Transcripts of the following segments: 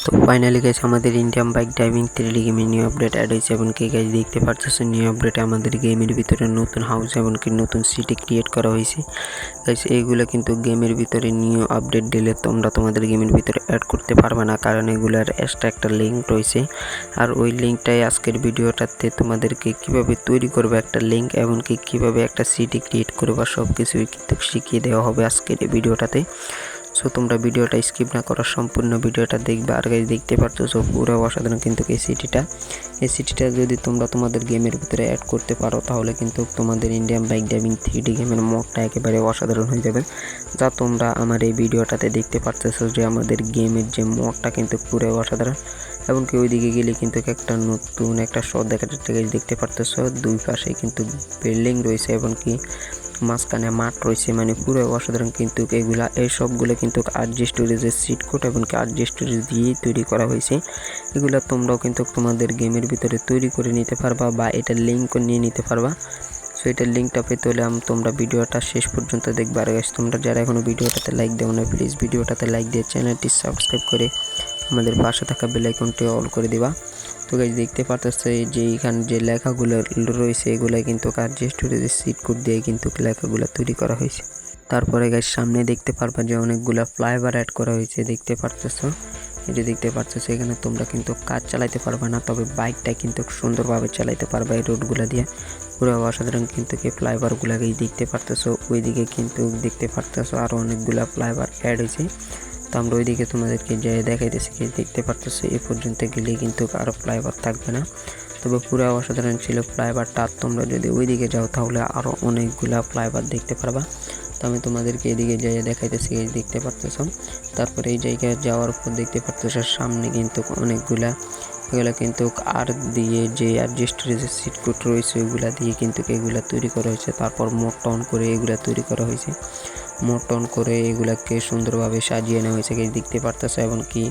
তো finally guys আমাদের Indian bike driving 3D গেমে নিউ আপডেট অ্যাড হয়েছে এবং কি গাইস দেখতে পাচ্ছেন নিউ আপডেটে আমাদের গেমের ভিতরে নতুন হাউস এবং কি নতুন সিটি ক্রিয়েট করা হয়েছে গাইস। এইগুলো কিন্তু গেমের ভিতরে নিউ আপডেট দিলে তোমরা তোমাদের গেমের ভিতরে অ্যাড করতে পারবে না, কারণ এগুলার এক্সট্রা একটা লিঙ্ক রয়েছে। আর ওই লিঙ্কটাই আজকের ভিডিওটাতে তোমাদেরকে কিভাবে তৈরি করবে একটা লিঙ্ক এবং কি কিভাবে একটা সিটি ক্রিয়েট করবে সব কিছুই কিন্তু শিখিয়ে দেওয়া হবে আজকের এই ভিডিওটাতে। সো তোমরা ভিডিওটা স্কিপ না করা সম্পূর্ণ ভিডিওটা দেখবে। আর গাইস দেখতে পাচ্ছ পুরো অসাধারণ কিন্তু এই সিটিটা যদি তোমরা তোমাদের গেমের ভিতরে অ্যাড করতে পারো তাহলে কিন্তু তোমাদের ইন্ডিয়ান বাইক ড্রাইভিং 3D গেমের মোডটা একেবারে অসাধারণ হয়ে যাবে। যা তোমরা আমার এই ভিডিওটাতে দেখতে পাচ্ছ যে আমাদের গেমের যে মোডটা কিন্তু পুরো অসাধারণ। এবং কি ওইদিকে গেলে কিন্তু একটা নতুন একটা শট দেখা যাচ্ছে, দেখতে পারতেছ দুই পাশে কিন্তু বিল্ডিং রয়েছে এবং কি মাঝখানে মাঠ রয়েছে, মানে পুরো অসাধারণ। কিন্তু এগুলা এই সবগুলো কিন্তু আরজি স্টোরেজের সিট কোড এবং কি আরজি স্টোরেজ দিয়েই তৈরি করা হয়েছে। এগুলা তোমরাও কিন্তু তোমাদের গেমের ভিতরে তৈরি করে নিতে পারবা বা এটার লিঙ্কও নিয়ে নিতে পারবা। সো এটার লিঙ্কটা পেতে হলে তোমরা ভিডিওটা শেষ পর্যন্ত দেখবে। আর গাইস তোমরা যারা এখনো ভিডিওটাতে লাইক দেও না প্লিজ ভিডিওটাতে লাইক দিয়ে চ্যানেলটি সাবস্ক্রাইব করে আমাদের পাশে থাকা বেল আইকনটি অল করে দিবা। তো গাইস দেখতে পারতেছে যে এখানে যে লেখাগুলো রয়েছে এগুলো কিন্তু আরজি স্টোরেজের সিট কোড দিয়ে কিন্তু লেখাগুলো তৈরি করা হয়েছে। তারপরে গাইস সামনে দেখতে পারবা যে অনেকগুলো ফ্লাইওভার অ্যাড করা হয়েছে, দেখতে পারতেছো। এটা দেখতে পারতেছো এখানে তোমরা কিন্তু কার চালাইতে পারবে না, তবে বাইকটা কিন্তু সুন্দরভাবে চালাইতে পারবে এই রোডগুলো দিয়ে। পুরো অসাধারণ কিন্তু এই ফ্লাইওভারগুলোকেই দেখতে পারতেছো। ওইদিকে কিন্তু দেখতে পারতেছো আরও অনেকগুলো ফ্লাইওভার অ্যাড হয়েছে। তো আমরা ওইদিকে তোমাদেরকে যে দেখাইতেছি দেখতে পারতেছো এ পর্যন্ত গেলে কিন্তু আরও ফ্লাইওভার থাকবে না, তবে পুরো অসাধারণ ছিল ফ্লাইওভারটা। তোমরা যদি ওইদিকে যাও তাহলে আরও অনেকগুলা ফ্লাইওভার দেখতে পারবা। তো আমি তোমাদেরকে এদিকে যাই দেখাইতেছি, দেখতে পারতেছো। তারপরে এই জায়গায় যাওয়ার পর দেখতে পারতেছো সামনে কিন্তু অনেকগুলা এগুলা কিন্তু আর দিয়ে যে আরজি স্টোরেজের সিট কোড রয়েছে ওইগুলা দিয়ে কিন্তু এগুলা তৈরি করা হয়েছে। তারপর মোড অন করে এগুলা তৈরি করা হয়েছে, মোড অন করে এগুলাকে সুন্দরভাবে সাজিয়ে নেওয়া হয়েছে দেখতে পারতেছো। এবং কি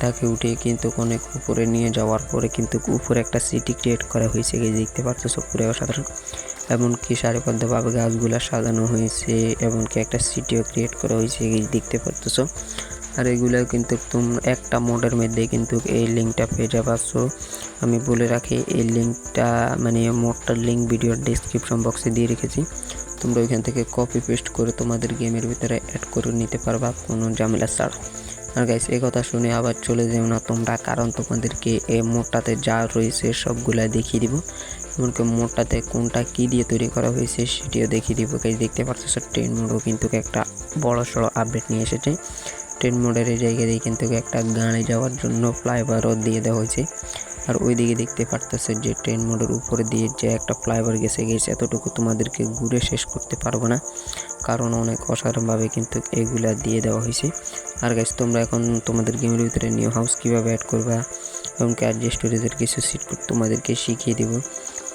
থাকে উঠে কিন্তু অনেক উপরে নিয়ে যাওয়ার পরে কিন্তু উপরে একটা সিটি ক্রিয়েট করা হয়েছে দেখতে পারতেছো পুরো অসাধারণ। এমনকি সারিবদ্ধভাবে গাছগুলা সাজানো হয়েছে এমনকি একটা সিটিও ক্রিয়েট করা হয়েছে দেখতে পারতেছো। আর এগুলো কিন্তু তোমরা একটা মোডের মধ্যে কিন্তু এই লিঙ্কটা পেয়ে যাবা। সো আমি বলে রাখি এই লিঙ্কটা মানে মোডটার লিঙ্ক ভিডিওর ডেসক্রিপশন বক্সে দিয়ে রেখেছি, তোমরা ওইখান থেকে কপি পেস্ট করে তোমাদের গেমের ভিতরে অ্যাড করে নিতে পারবা কোনো ঝামেলা ছাড়া। আর গাইস এই কথা শুনে আবার চলে যাও না তোমরা, কারণ তোমাদেরকে এই মোডটাতে যা রয়েছে সবগুলা দেখিয়ে দিব। এমনকি মোডটাতে কোনটা কি দিয়ে তৈরি করা হয়েছে সেটিও দেখিয়ে দিব। গাইস দেখতে পাচ্ছ ট্রেন মোডও কিন্তু একটা বড় সড়ো আপডেট নিয়ে এসেছে। ট্রেন মোডের এই জায়গায় কিন্তু একটা গাড়ি যাওয়ার জন্য ফ্লাইওভারও দিয়ে দেওয়া হয়েছে। আর ওইদিকে দেখতে পারতেছে যে ট্রেন মোডের উপরে দিয়ে যে একটা ফ্লাইওভার গেছে এতটুকু তোমাদেরকে ঘুরে শেষ করতে পারবো না, কারণ অনেক অসাধারণভাবে কিন্তু এগুলা দিয়ে দেওয়া হয়েছে। আর গাইস তোমরা এখন তোমাদের গেমের ভিতরে নিউ হাউস কীভাবে অ্যাড করবা এবং আরজি স্টোরেজের কিছু সিট কোড তোমাদেরকে শিখিয়ে দিব।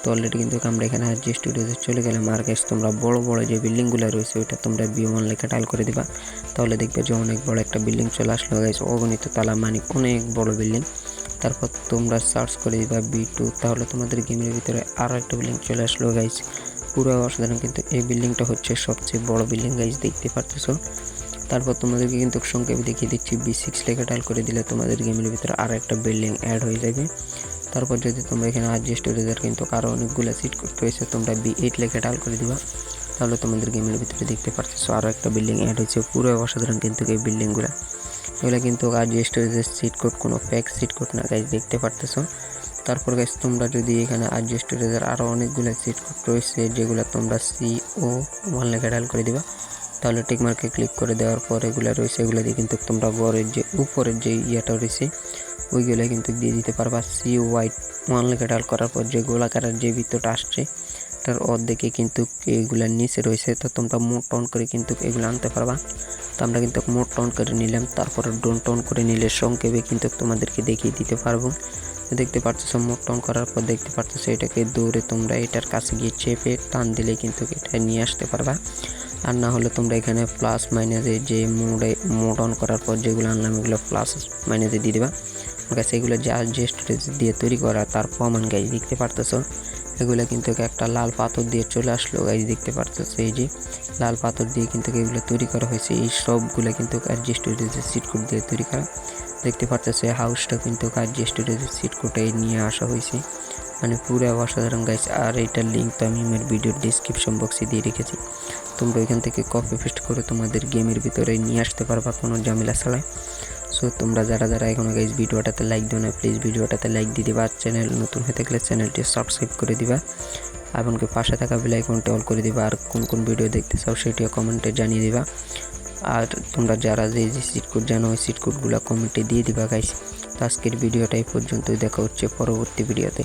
তো অলরেডি কিন্তু আমরা এখানে আরজি স্টোরেজে চলে গেলাম। আর গাইস তোমরা বড় বড় যে বিল্ডিংগুলো রয়েছে ওইটা তোমরা B1 লেখা টাইল করে দিবা, তাহলে দেখবে যে অনেক বড় একটা বিল্ডিং চলে আসলো গাইস, অগণিত তালা, মানে অনেক বড় বিল্ডিং। তারপর তোমরা সার্চ করে দিবা B2, তাহলে তোমাদের গেমের ভিতরে আরও একটা বিল্ডিং চলে আসলো গাইস, পুরো অসাধারণ। কিন্তু এই বিল্ডিংটা হচ্ছে সবচেয়ে বড় বিল্ডিং গাইস, দেখতে পারতেছো। তারপর তোমাদেরকে কিন্তু সংক্ষেপে দেখিয়ে দিচ্ছি B6 লেখা টাইল করে দিলে তোমাদের গেমের ভিতরে আরও একটা বিল্ডিং অ্যাড হয়ে যাবে। তারপর যদি তোমরা এখানে আরজি স্টোরেজের কিন্তু আরও অনেকগুলো সিট কোড রয়েছে, তোমরা B8 লেখা টাইল করে দিবা, তাহলে তোমাদের গেমের ভিতরে দেখতে পারতেছো আরও একটা বিল্ডিং অ্যাড হয়েছে। পুরো অসাধারণ কিন্তু এই বিল্ডিংগুলো, এগুলো কিন্তু আরজি স্টোরেজের সিট কোড, কোনো ফেক সিট কোড না গাইস, দেখতে পারতেছো। তারপর গাইস তোমরা যদি এখানে আরজি স্টোরেজের আরও অনেকগুলো সিট কোড রয়েছে যেগুলো তোমরা CO1 লেখা ডায়াল করে দিবা, তাহলে টিকমার্কে ক্লিক করে দেওয়ার পর এগুলো রয়েছে, এগুলো দিয়ে কিন্তু তোমরা ঘরের যে উপরের যে ইয়েটা রয়েছে ওইগুলো কিন্তু দিয়ে দিতে পারবা। CO1 লেখা ডায়াল করার পর যে গোলাকারের যে ভিতরটা আসছে তার অর্ধেকে কিন্তু এগুলার নিচে রয়েছে, তো তোমরা মোড অন করে কিন্তু এগুলো আনতে পারবা। তো আমরা কিন্তু মোড অন করে নিলাম, তারপরে ডোন্ট অন করে নিলে সংক্ষেপে কিন্তু তোমাদেরকে দেখিয়ে দিতে পারবো। দেখতে পারতেছো মোড অন করার পর দেখতে পারতেছো এটাকে দৌড়ে তোমরা এটার কাছে গিয়ে চেপে টান দিলে কিন্তু এটা নিয়ে আসতে পারবা। আর না হলে তোমরা এখানে প্লাস মাইনাসে যে মোড অন করার পর যেগুলো আনলাম এগুলো প্লাস মাইনাসে দিয়ে দেবা। আমার কাছে এগুলো যে আরজি স্টোরেজ দিয়ে তৈরি করা তার প্রমাণ গাইস, দেখতে পারতেছো এগুলো কিন্তু একটা লাল পাথর দিয়ে চলে আসলো গাইজ, দেখতে পারতেছো এই যে লাল পাথর দিয়ে কিন্তু এগুলো তৈরি করা হয়েছে। এই সবগুলো কিন্তু আরজি স্টুডিওতে চিট কোড দিয়ে তৈরি করা। দেখতে পারতেছো এই হাউসটা কিন্তু আরজি স্টুডিওতে চিট কোডে নিয়ে আসা হয়েছে, মানে পুরো অসাধারণ গাইজ। আর এইটার লিঙ্ক তো আমি আমার ভিডিওর ডিসক্রিপশন বক্সে দিয়ে রেখেছি, তোমরা ওইখান থেকে কপি পেস্ট করে তোমাদের গেমের ভিতরে নিয়ে আসতে পারবা কোনো ঝামেলা ছাড়াই। সো তোমরা যারা এখনো গাইজ ভিডিওটাতে লাইক দিও না, প্লিজ ভিডিওটাতে লাইক দিয়ে দিবা। চ্যানেল নতুন হয়ে থাকলে চ্যানেলটি সাবস্ক্রাইব করে দিবা, এমনকি পাশে থাকা বেল আইকনটি অল করে দিবা। আর কোন ভিডিও দেখতে চাও সেটিও কমেন্টে জানিয়ে দিবা। আর তোমরা যারা যে চিট কোড জানো ওই চিট কোডগুলো কমেন্টে দিয়ে দিবা গাইজ। তো আজকের ভিডিওটা এই পর্যন্তই, দেখা হচ্ছে পরবর্তী ভিডিওতে।